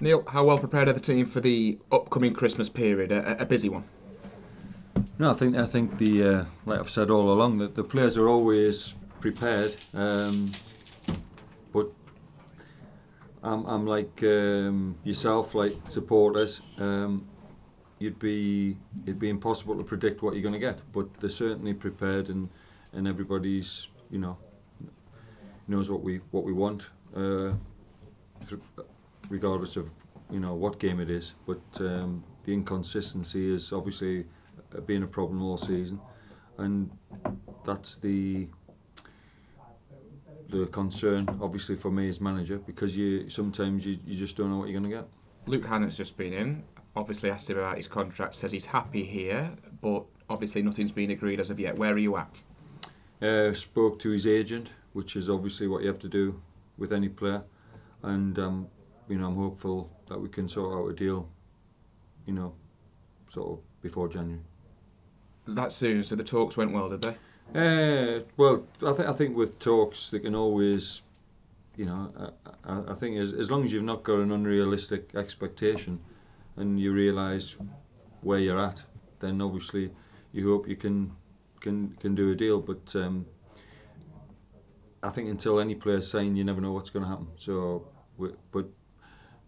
Neil, how well prepared are the team for the upcoming Christmas period? A busy one. No, I think the like I've said all along that the players are always prepared, but I'm like yourself, like supporters. It'd be impossible to predict what you're going to get, but they're certainly prepared, and everybody's knows what we want, regardless of what game it is. But the inconsistency is obviously been a problem all season, and that's the concern obviously for me as manager, because sometimes you just don't know what you're going to get. Luke Hannant's just been in. Obviously asked him about his contract, says he's happy here, but obviously nothing's been agreed as of yet. Where are you at? Spoke to his agent, which is obviously what you have to do with any player, and I'm hopeful that we can sort out a deal, sort of before January. That soon, so the talks went well, did they? Well, I think with talks they can always, I think as long as you've not got an unrealistic expectation and you realise where you're at, then obviously you hope you can do a deal. But I think until any player's signed, you never know what's going to happen. So, but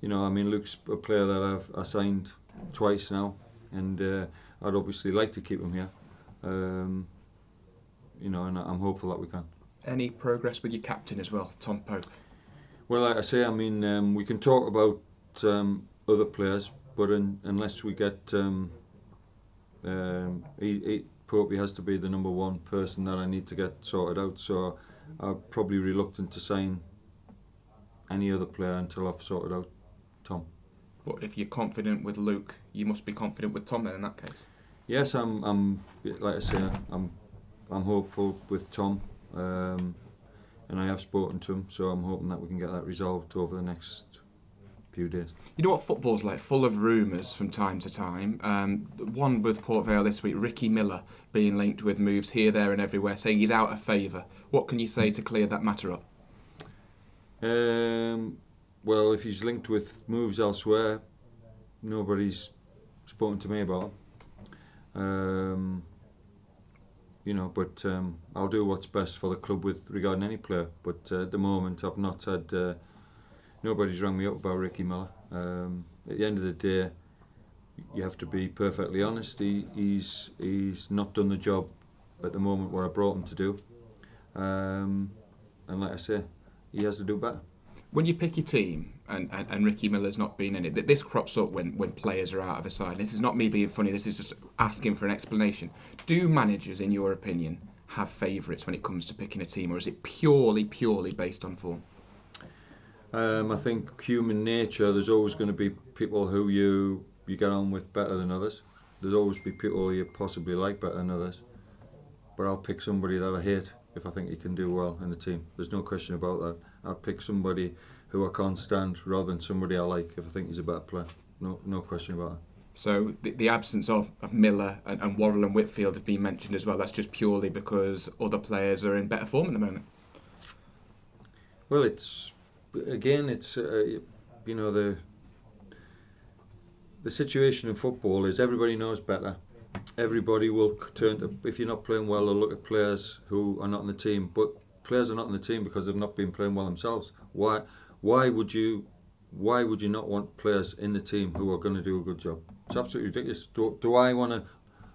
Luke's a player that I've signed twice now, and I'd obviously like to keep him here. And I'm hopeful that we can. Any progress with your captain as well, Tom Pope? Well, like I say, we can talk about other players, but unless we get Pope, he has to be the number one person that I need to get sorted out. So I'm probably reluctant to sign any other player until I've sorted out Tom. But if you're confident with Luke, you must be confident with Tom then in that case. Yes, I'm like I say, I'm hopeful with Tom, and I have spoken to him, so I'm hoping that we can get that resolved over the next few days. You know what football's like, full of rumours from time to time. One with Port Vale this week, Ricky Miller being linked with moves here, there and everywhere, saying he's out of favour. What can you say to clear that matter up? Well, if he's linked with moves elsewhere, nobody's spoken to me about him. But I'll do what's best for the club regarding any player. But at the moment, I've not had. Nobody's rang me up about Ricky Miller. At the end of the day, you have to be perfectly honest. He's not done the job at the moment what I brought him to do. And like I say, he has to do better. When you pick your team, and Ricky Miller's not been in it, this crops up when players are out of a side. This is not me being funny, this is just asking for an explanation. Do managers, in your opinion, have favourites when it comes to picking a team, or is it purely based on form? I think human nature, there's always going to be people who you get on with better than others. There'll always be people you possibly like better than others. But I'll pick somebody that I hate if I think he can do well in the team. There's no question about that. I'll pick somebody who I can't stand rather than somebody I like if I think he's a better player. No question about that. So the absence of Miller and Worrell and Whitfield have been mentioned as well. That's just purely because other players are in better form at the moment. Well, it's the situation in football is everybody knows better. Everybody will turn to, if you're not playing well, they'll look at players who are not in the team. But players are not in the team because they've not been playing well themselves. Why would you not want players in the team who are going to do a good job? It's absolutely ridiculous. Do I want to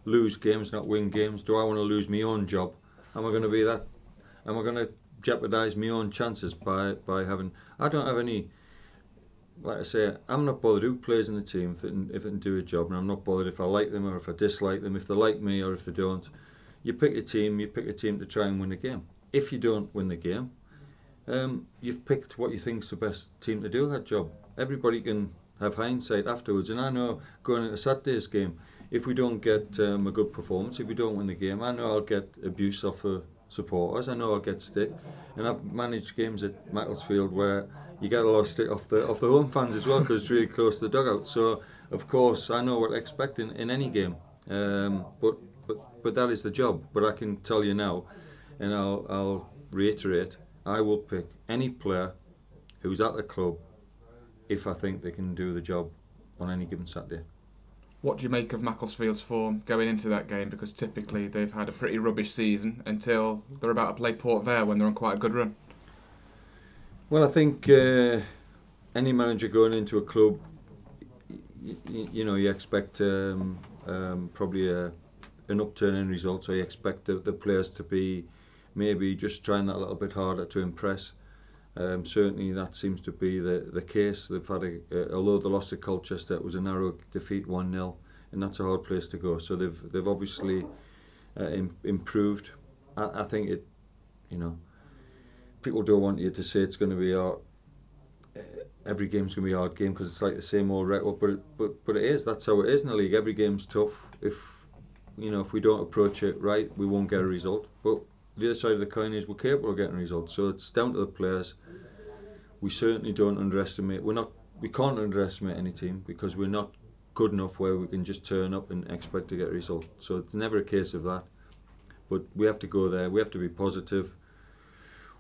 lose games, not win games? Do I want to lose my own job? Am I going to be that? Am I going to jeopardise my own chances by having? I don't have any. Like I say, I'm not bothered who plays in the team if it can do a job, and I'm not bothered if I like them or if I dislike them, if they like me or if they don't. You pick a team to try and win the game. If you don't win the game, you've picked what you think's the best team to do that job. Everybody can have hindsight afterwards, and I know going into Saturday's game, if we don't get a good performance, if we don't win the game, I know I'll get abuse off the supporters. I know I'll get stick, and I've managed games at Macclesfield where you get a lot of stick off the home fans as well because it's really close to the dugout. So of course I know what to expect in any game. But that is the job. But I can tell you now, and I'll reiterate, I will pick any player who's at the club if I think they can do the job on any given Saturday. What do you make of Macclesfield's form going into that game? Because typically they've had a pretty rubbish season until they're about to play Port Vale when they're on quite a good run. Well, I think any manager going into a club, you expect probably an upturn in results, or you expect the players to be maybe just trying that a little bit harder to impress. Certainly that seems to be the case. They've had although they lost to Colchester, it was a narrow defeat, 1-0, and that's a hard place to go. So they've obviously improved. I think it, people don't want you to say it's going to be every game's going to be a hard game because it's like the same old record, but it is. That's how it is in the league. Every game's tough. If we don't approach it right, we won't get a result. But the other side of the coin is we're capable of getting results. So it's down to the players. We certainly don't underestimate. We can't underestimate any team because we're not good enough where we can just turn up and expect to get a result. So it's never a case of that. But we have to go there. We have to be positive.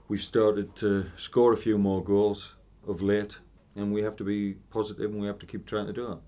We've started to score a few more goals of late, and we have to be positive and we have to keep trying to do that.